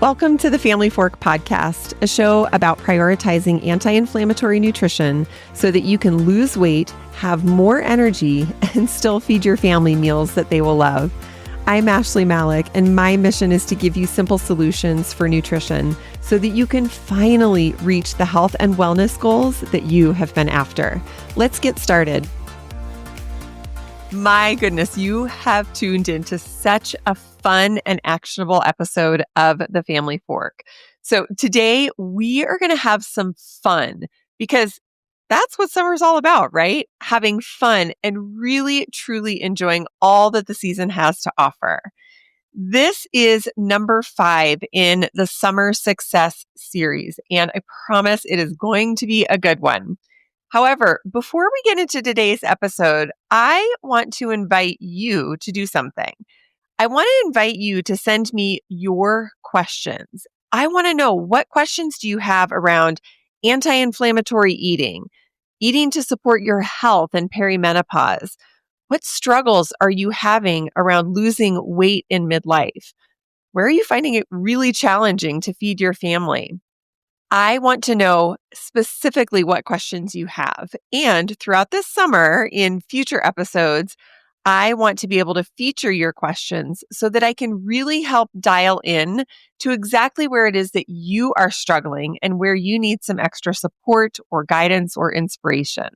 Welcome to the Family Fork Podcast, a show about prioritizing anti-inflammatory nutrition so that you can lose weight, have more energy, and still feed your family meals that they will love. I'm Ashley Malik, and my mission is to give you simple solutions for nutrition so that you can finally reach the health and wellness goals that you have been after. Let's get started. My goodness, you have tuned into such a fun and actionable episode of The Family Fork. So today we are going to have some fun because that's what summer's all about, right? Having fun and really, truly enjoying all that the season has to offer. This is number 5 in the Summer Success series, and I promise it is going to be a good one. However, before we get into today's episode, I want to invite you to do something. I want to invite you to send me your questions. I want to know, what questions do you have around anti-inflammatory eating, eating to support your health and perimenopause? What struggles are you having around losing weight in midlife? Where are you finding it really challenging to feed your family? I want to know specifically what questions you have. And throughout this summer, in future episodes, I want to be able to feature your questions so that I can really help dial in to exactly where it is that you are struggling and where you need some extra support or guidance or inspiration.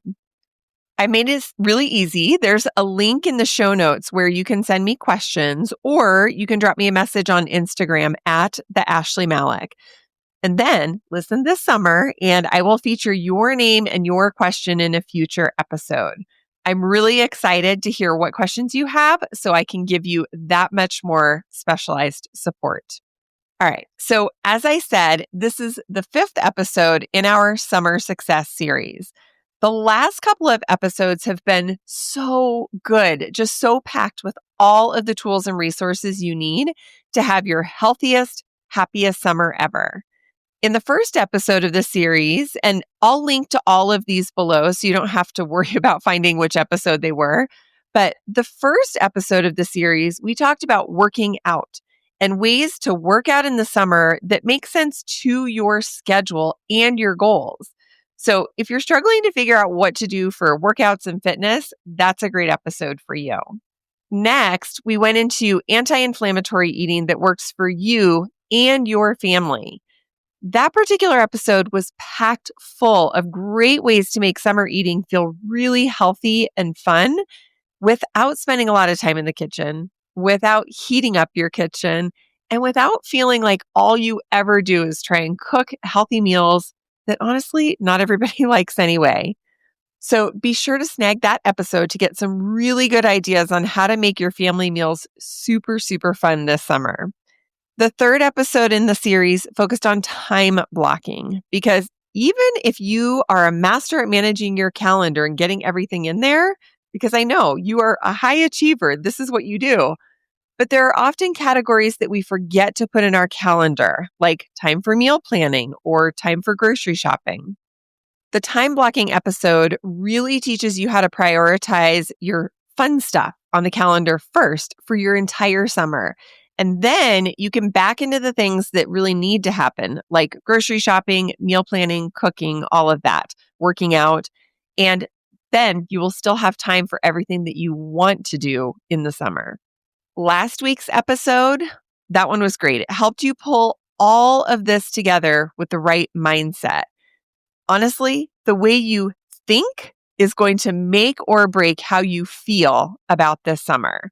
I made it really easy. There's a link in the show notes where you can send me questions, or you can drop me a message on Instagram at the Ashley Malik. And then listen this summer, and I will feature your name and your question in a future episode. I'm really excited to hear what questions you have so I can give you that much more specialized support. All right. So as I said, this is the 5th episode in our Summer Success series. The last couple of episodes have been so good, just so packed with all of the tools and resources you need to have your healthiest, happiest summer ever. In the first episode of the series, and I'll link to all of these below so you don't have to worry about finding which episode they were, but the first episode of the series, we talked about working out and ways to work out in the summer that make sense to your schedule and your goals. So if you're struggling to figure out what to do for workouts and fitness, that's a great episode for you. Next, we went into anti-inflammatory eating that works for you and your family. That particular episode was packed full of great ways to make summer eating feel really healthy and fun without spending a lot of time in the kitchen, without heating up your kitchen, and without feeling like all you ever do is try and cook healthy meals that honestly not everybody likes anyway. So be sure to snag that episode to get some really good ideas on how to make your family meals super, super fun this summer. The third episode in the series focused on time blocking, because even if you are a master at managing your calendar and getting everything in there, because I know you are a high achiever, this is what you do, but there are often categories that we forget to put in our calendar, like time for meal planning or time for grocery shopping. The time blocking episode really teaches you how to prioritize your fun stuff on the calendar first for your entire summer. And then you can back into the things that really need to happen, like grocery shopping, meal planning, cooking, all of that, working out. And then you will still have time for everything that you want to do in the summer. Last week's episode, that one was great. It helped you pull all of this together with the right mindset. Honestly, the way you think is going to make or break how you feel about this summer.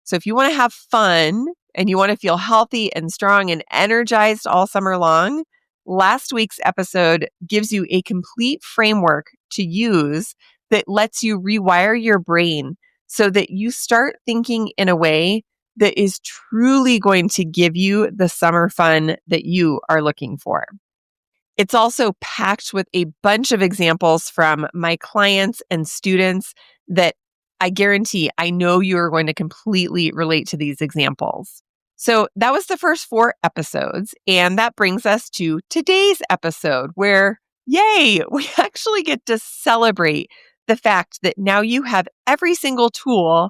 So if you want to have fun and you want to feel healthy and strong and energized all summer long, last week's episode gives you a complete framework to use that lets you rewire your brain so that you start thinking in a way that is truly going to give you the summer fun that you are looking for. It's also packed with a bunch of examples from my clients and students that I guarantee, I know you are going to completely relate to these examples. So that was the first 4 episodes. And that brings us to today's episode where, yay, we actually get to celebrate the fact that now you have every single tool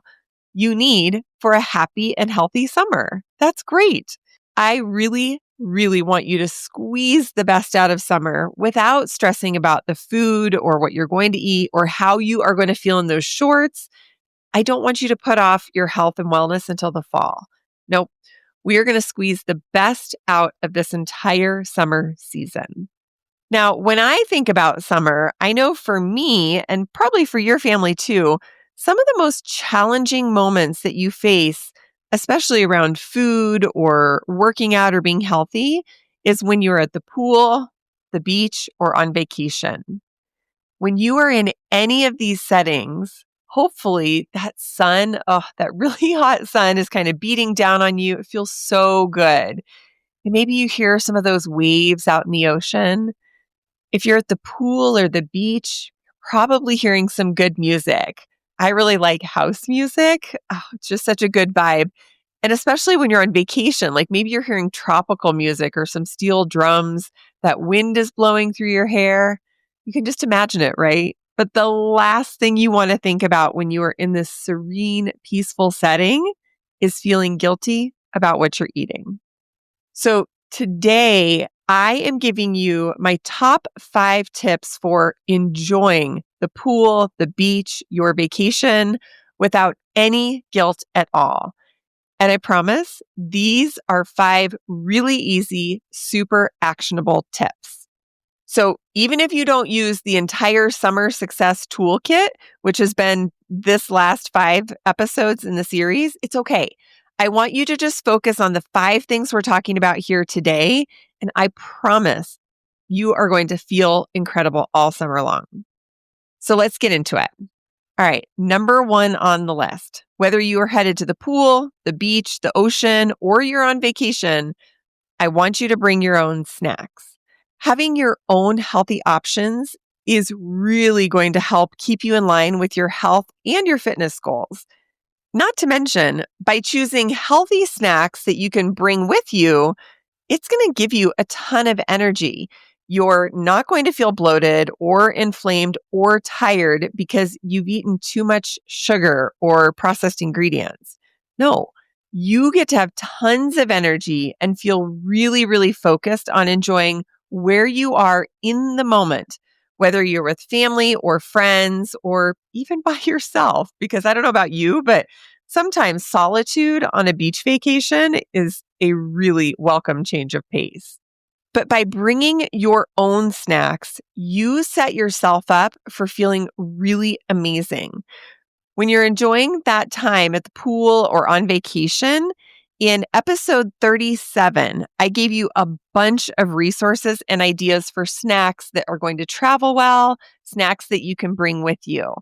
you need for a happy and healthy summer. That's great. I really really want you to squeeze the best out of summer without stressing about the food or what you're going to eat or how you are going to feel in those shorts. I don't want you to put off your health and wellness until the fall. Nope. We are going to squeeze the best out of this entire summer season. Now, when I think about summer, I know for me, and probably for your family too, some of the most challenging moments that you face, especially around food or working out or being healthy, is when you're at the pool, the beach, or on vacation. When you are in any of these settings, hopefully that sun, that really hot sun is kind of beating down on you. It feels so good. And maybe you hear some of those waves out in the ocean. If you're at the pool or the beach, you're probably hearing some good music. I really like house music. Oh, it's just such a good vibe. And especially when you're on vacation, like maybe you're hearing tropical music or some steel drums, that wind is blowing through your hair. You can just imagine it, right? But the last thing you want to think about when you are in this serene, peaceful setting is feeling guilty about what you're eating. So today, I am giving you my top 5 tips for enjoying the pool, the beach, your vacation without any guilt at all. And I promise these are 5 really easy, super actionable tips. So even if you don't use the entire summer success toolkit, which has been this last 5 episodes in the series, it's okay. I want you to just focus on the 5 things we're talking about here today. And I promise you are going to feel incredible all summer long. So let's get into it. All right. Number 1 on the list, whether you are headed to the pool, the beach, the ocean, or you're on vacation, I want you to bring your own snacks. Having your own healthy options is really going to help keep you in line with your health and your fitness goals. Not to mention, by choosing healthy snacks that you can bring with you, it's going to give you a ton of energy. You're not going to feel bloated or inflamed or tired because you've eaten too much sugar or processed ingredients. No, you get to have tons of energy and feel really, really focused on enjoying where you are in the moment, whether you're with family or friends or even by yourself. Because I don't know about you, but sometimes solitude on a beach vacation is a really welcome change of pace. But by bringing your own snacks, you set yourself up for feeling really amazing. When you're enjoying that time at the pool or on vacation, in episode 37, I gave you a bunch of resources and ideas for snacks that are going to travel well, snacks that you can bring with you.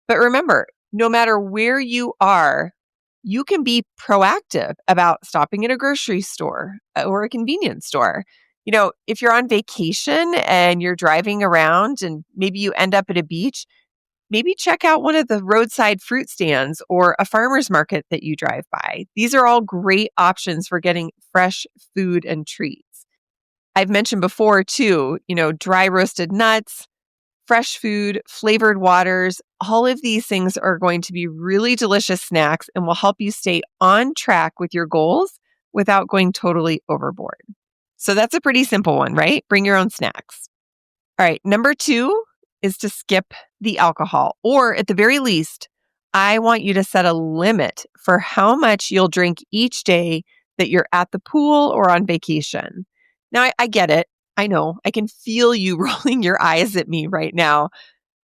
But remember, no matter where you are, you can be proactive about stopping at a grocery store or a convenience store. You know, if you're on vacation and you're driving around and maybe you end up at a beach, maybe check out one of the roadside fruit stands or a farmer's market that you drive by. These are all great options for getting fresh food and treats. I've mentioned before too, dry roasted nuts, fresh food, flavored waters, all of these things are going to be really delicious snacks and will help you stay on track with your goals without going totally overboard. So that's a pretty simple one, right? Bring your own snacks. All right. Number 2 is to skip the alcohol, or at the very least, I want you to set a limit for how much you'll drink each day that you're at the pool or on vacation. Now, I get it. I know. I can feel you rolling your eyes at me right now.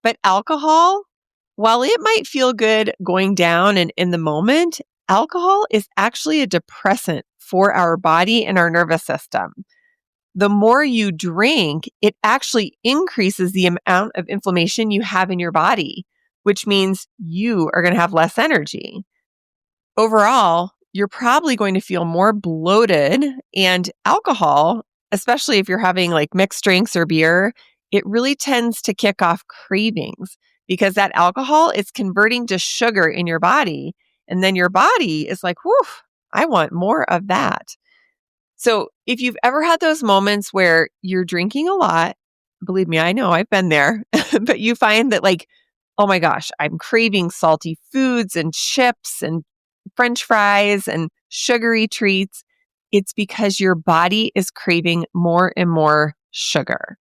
But alcohol, while it might feel good going down and in the moment, alcohol is actually a depressant for our body and our nervous system. The more you drink, it actually increases the amount of inflammation you have in your body, which means you are going to have less energy. Overall, you're probably going to feel more bloated, and alcohol, especially if you're having like mixed drinks or beer, it really tends to kick off cravings because that alcohol is converting to sugar in your body. And then your body is like, whew, I want more of that. So if you've ever had those moments where you're drinking a lot, believe me, I know I've been there, but you find that like, oh my gosh, I'm craving salty foods and chips and French fries and sugary treats. it's because your body is craving more and more sugar.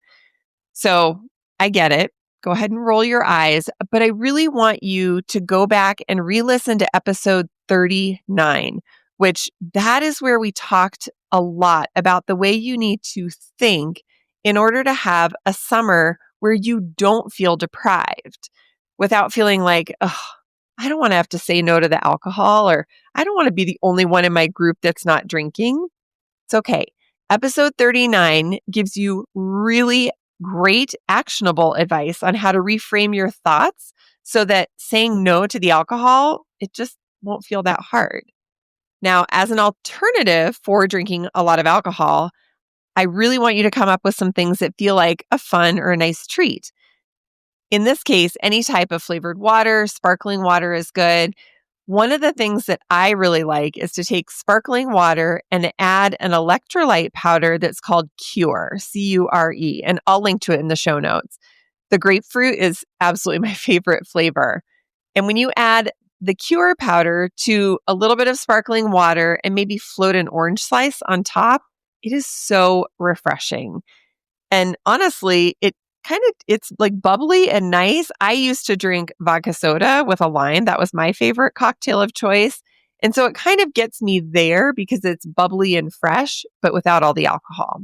So I get it. Go ahead and roll your eyes, but I really want you to go back and re-listen to episode 39, which that is where we talked a lot about the way you need to think in order to have a summer where you don't feel deprived without feeling like, oh, I don't want to have to say no to the alcohol, or I don't want to be the only one in my group that's not drinking. It's okay. Episode 39 gives you really great actionable advice on how to reframe your thoughts so that saying no to the alcohol, it just won't feel that hard. Now, as an alternative for drinking a lot of alcohol, I really want you to come up with some things that feel like a fun or a nice treat. In this case, any type of flavored water, sparkling water is good. One of the things that I really like is to take sparkling water and add an electrolyte powder that's called Cure, C-U-R-E, and I'll link to it in the show notes. The grapefruit is absolutely my favorite flavor. And when you add the Cure powder to a little bit of sparkling water and maybe float an orange slice on top, it is so refreshing. And honestly, it's like bubbly and nice. I used to drink vodka soda with a lime. That was my favorite cocktail of choice. And so it kind of gets me there because it's bubbly and fresh, but without all the alcohol.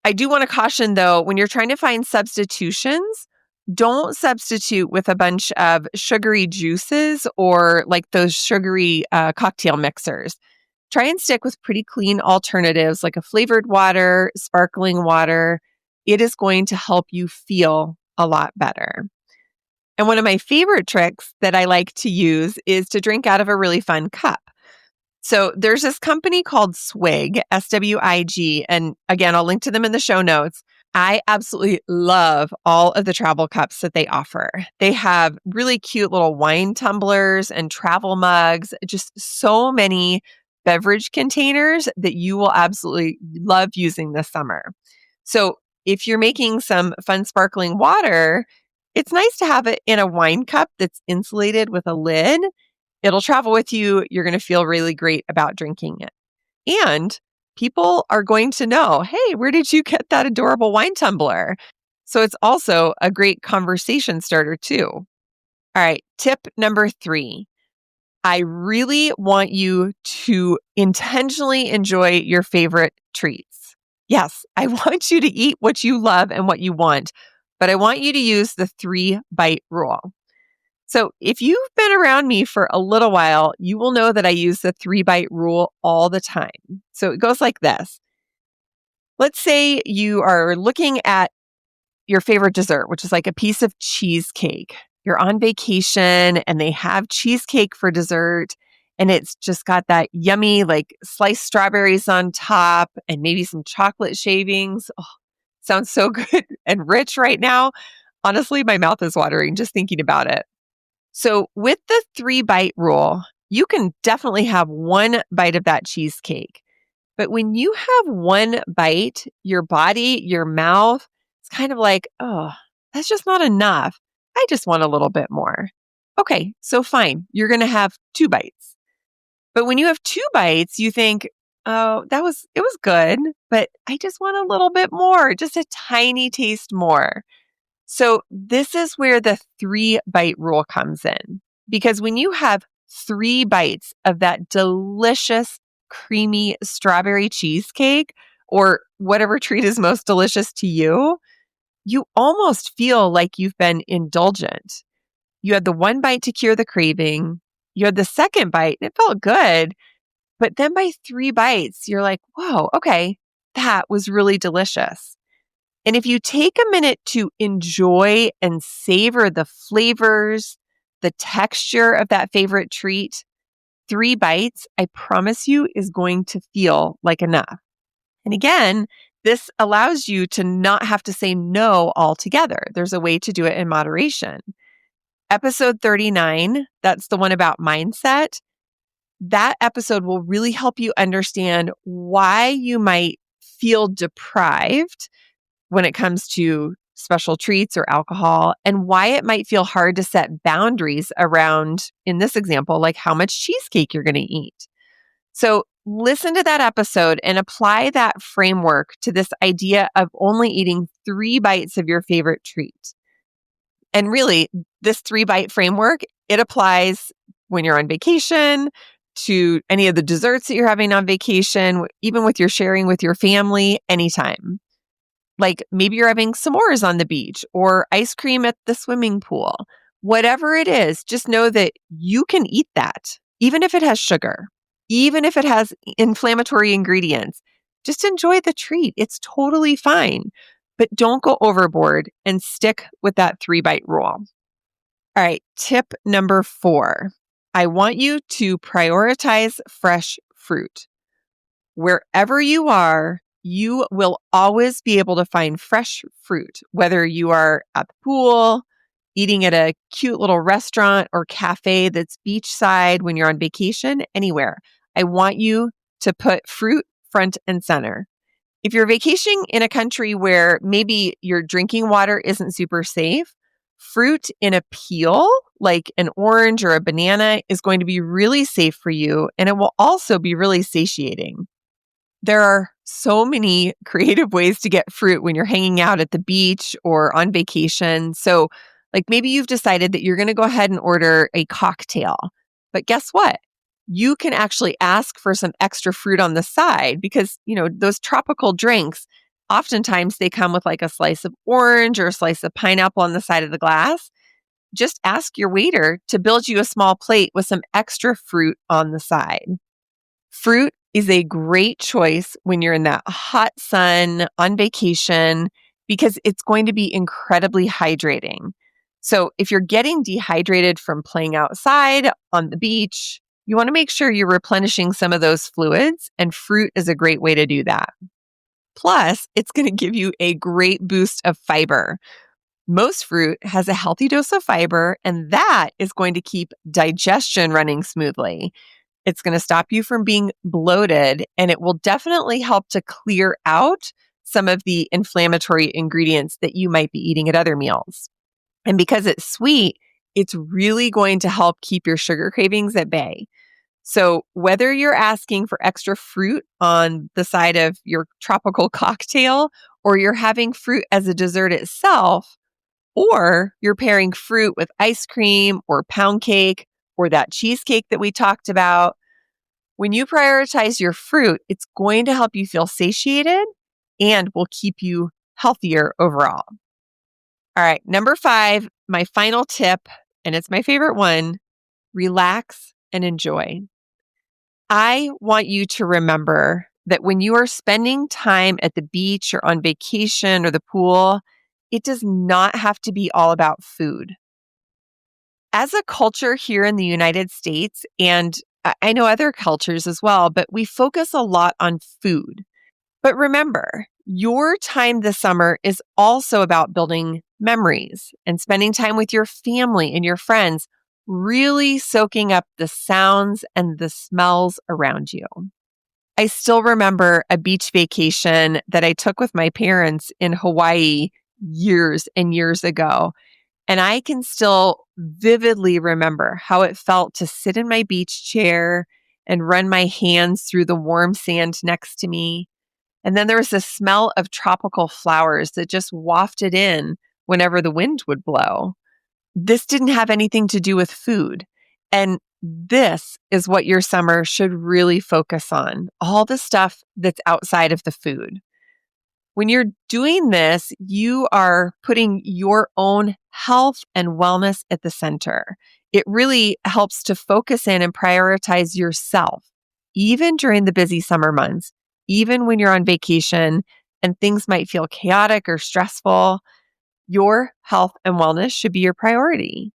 I do want to caution though, when you're trying to find substitutions, don't substitute with a bunch of sugary juices or like those sugary cocktail mixers. Try and stick with pretty clean alternatives like a flavored water, sparkling water. It is going to help you feel a lot better. And one of my favorite tricks that I like to use is to drink out of a really fun cup. So there's this company called Swig, SWIG, and again, I'll link to them in the show notes. I absolutely love all of the travel cups that they offer. They have really cute little wine tumblers and travel mugs, just so many beverage containers that you will absolutely love using this summer. So if you're making some fun sparkling water, it's nice to have it in a wine cup that's insulated with a lid. It'll travel with you. You're going to feel really great about drinking it. And people are going to know, hey, where did you get that adorable wine tumbler? So it's also a great conversation starter too. All right, tip number 3. I really want you to intentionally enjoy your favorite treats. Yes, I want you to eat what you love and what you want, but I want you to use the 3-bite rule. So if you've been around me for a little while, you will know that I use the 3-bite rule all the time. So it goes like this. Let's say you are looking at your favorite dessert, which is like a piece of cheesecake. You're on vacation and they have cheesecake for dessert, and it's just got that yummy, like sliced strawberries on top and maybe some chocolate shavings. Oh, sounds so good and rich right now. Honestly, my mouth is watering just thinking about it. So with the 3-bite rule, you can definitely have one bite of that cheesecake. But when you have one bite, your body, your mouth, it's kind of like, oh, that's just not enough. I just want a little bit more. Okay, so fine. You're going to have 2 bites. But when you have 2 bites, you think, oh, it was good, but I just want a little bit more, just a tiny taste more. So this is where the 3-bite rule comes in. Because when you have 3 bites of that delicious, creamy strawberry cheesecake or whatever treat is most delicious to you, you almost feel like you've been indulgent. You had the 1 bite to cure the craving. You had the 2nd bite and it felt good. But then by 3 bites, you're like, whoa, okay, that was really delicious. And if you take a minute to enjoy and savor the flavors, the texture of that favorite treat, 3 bites, I promise you, is going to feel like enough. And again, this allows you to not have to say no altogether. There's a way to do it in moderation. Episode 39, that's the one about mindset. That episode will really help you understand why you might feel deprived when it comes to special treats or alcohol, and why it might feel hard to set boundaries around, in this example, like how much cheesecake you're going to eat. So listen to that episode and apply that framework to this idea of only eating 3 bites of your favorite treat. And really, this 3 bite framework, it applies when you're on vacation, to any of the desserts that you're having on vacation, even with your sharing with your family, anytime. Like maybe you're having s'mores on the beach or ice cream at the swimming pool. Whatever it is, just know that you can eat that, even if it has sugar, even if it has inflammatory ingredients. Just enjoy the treat. It's totally fine. But don't go overboard and stick with that 3 bite rule. All right, tip number 4. I want you to prioritize fresh fruit. Wherever you are, you will always be able to find fresh fruit, whether you are at the pool, eating at a cute little restaurant or cafe that's beachside when you're on vacation, anywhere. I want you to put fruit front and center. If you're vacationing in a country where maybe your drinking water isn't super safe, fruit in a peel, like an orange or a banana, is going to be really safe for you, and it will also be really satiating. There are so many creative ways to get fruit when you're hanging out at the beach or on vacation. So, like maybe you've decided that you're going to go ahead and order a cocktail. But guess what? You can actually ask for some extra fruit on the side because, those tropical drinks, oftentimes they come with like a slice of orange or a slice of pineapple on the side of the glass. Just ask your waiter to build you a small plate with some extra fruit on the side. Fruit is a great choice when you're in that hot sun on vacation because it's going to be incredibly hydrating. So if you're getting dehydrated from playing outside on the beach, you want to make sure you're replenishing some of those fluids, and fruit is a great way to do that. Plus, it's going to give you a great boost of fiber. Most fruit has a healthy dose of fiber, and that is going to keep digestion running smoothly. It's going to stop you from being bloated, and it will definitely help to clear out some of the inflammatory ingredients that you might be eating at other meals. And because it's sweet, it's really going to help keep your sugar cravings at bay. So whether you're asking for extra fruit on the side of your tropical cocktail, or you're having fruit as a dessert itself, or you're pairing fruit with ice cream or pound cake or that cheesecake that we talked about, when you prioritize your fruit, it's going to help you feel satiated and will keep you healthier overall. All right, number 5, my final tip, and it's my favorite one: relax and enjoy. I want you to remember that when you are spending time at the beach or on vacation or the pool, it does not have to be all about food. As a culture here in the United States, and I know other cultures as well, but we focus a lot on food. But remember, your time this summer is also about building memories and spending time with your family and your friends, really soaking up the sounds and the smells around you. I still remember a beach vacation that I took with my parents in Hawaii years and years ago. And I can still vividly remember how it felt to sit in my beach chair and run my hands through the warm sand next to me. And then there was the smell of tropical flowers that just wafted in whenever the wind would blow. This didn't have anything to do with food. And this is what your summer should really focus on, all the stuff that's outside of the food. When you're doing this, you are putting your own health and wellness at the center. It really helps to focus in and prioritize yourself, even during the busy summer months, even when you're on vacation and things might feel chaotic or stressful. Your health and wellness should be your priority.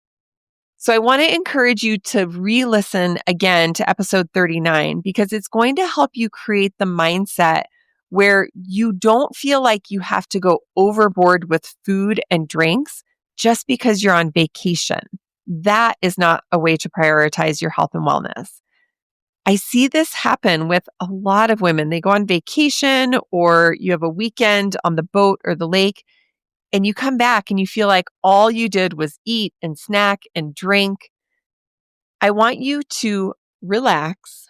So I want to encourage you to re-listen again to episode 39 because it's going to help you create the mindset where you don't feel like you have to go overboard with food and drinks just because you're on vacation. That is not a way to prioritize your health and wellness. I see this happen with a lot of women. They go on vacation or you have a weekend on the boat or the lake, and you come back and you feel like all you did was eat and snack and drink. I want you to relax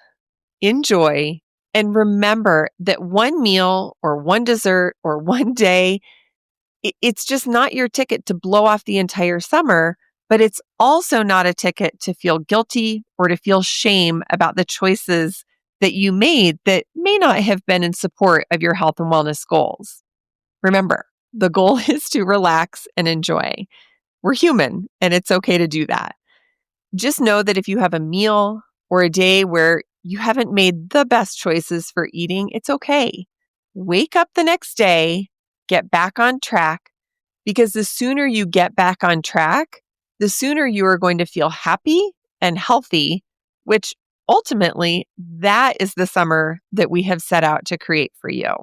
enjoy, and remember that one meal or one dessert or one day, it's just not your ticket to blow off the entire summer, but it's also not a ticket to feel guilty or to feel shame about the choices that you made that may not have been in support of your health and wellness goals. Remember, the goal is to relax and enjoy. We're human, and it's okay to do that. Just know that if you have a meal or a day where you haven't made the best choices for eating, it's okay. Wake up the next day, get back on track, because the sooner you get back on track, the sooner you are going to feel happy and healthy, which ultimately, that is the summer that we have set out to create for you.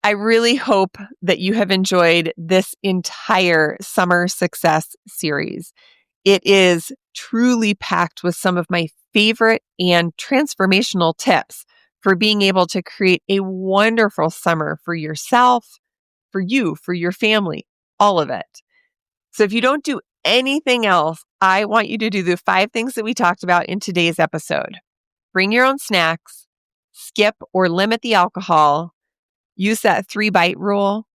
I really hope that you have enjoyed this entire Summer Success series. It is truly packed with some of my favorite and transformational tips for being able to create a wonderful summer for yourself, for you, for your family, all of it. So if you don't do anything else, I want you to do the 5 things that we talked about in today's episode. Bring your own snacks, skip or limit the alcohol, use that 3-bite rule,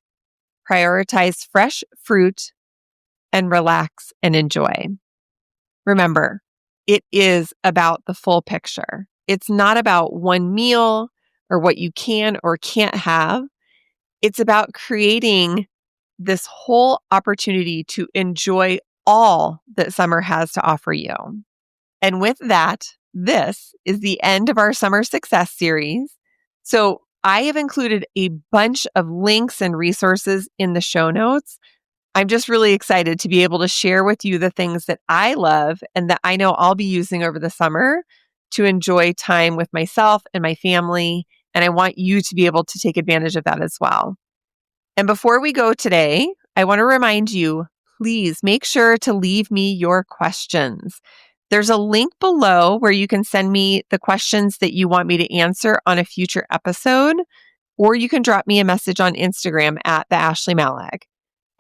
prioritize fresh fruit, and relax and enjoy. Remember, it is about the full picture. It's not about one meal or what you can or can't have. It's about creating this whole opportunity to enjoy all that summer has to offer you. And with that, this is the end of our Summer Success series. So I have included a bunch of links and resources in the show notes. I'm just really excited to be able to share with you the things that I love and that I know I'll be using over the summer to enjoy time with myself and my family. And I want you to be able to take advantage of that as well. And before we go today, I want to remind you, please make sure to leave me your questions. There's a link below where you can send me the questions that you want me to answer on a future episode, or you can drop me a message on Instagram at the Ashley Malek.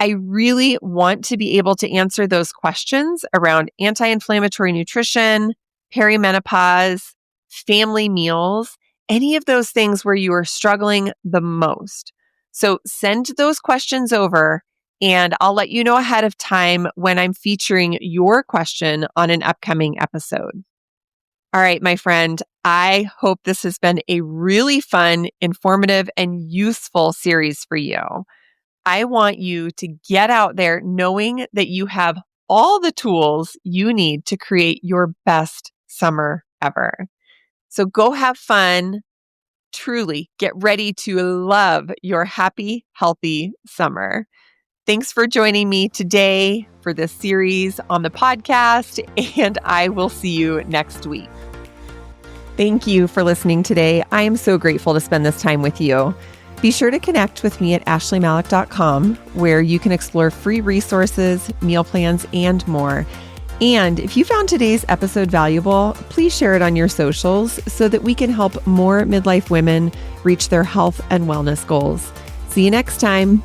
I really want to be able to answer those questions around anti-inflammatory nutrition, perimenopause, family meals, any of those things where you are struggling the most. So send those questions over and I'll let you know ahead of time when I'm featuring your question on an upcoming episode. All right, my friend, I hope this has been a really fun, informative, and useful series for you. I want you to get out there knowing that you have all the tools you need to create your best summer ever. So go have fun. Truly get ready to love your happy, healthy summer. Thanks for joining me today for this series on the podcast, and I will see you next week. Thank you for listening today. I am so grateful to spend this time with you. Be sure to connect with me at ashleymalek.com, where you can explore free resources, meal plans, and more. And if you found today's episode valuable, please share it on your socials so that we can help more midlife women reach their health and wellness goals. See you next time.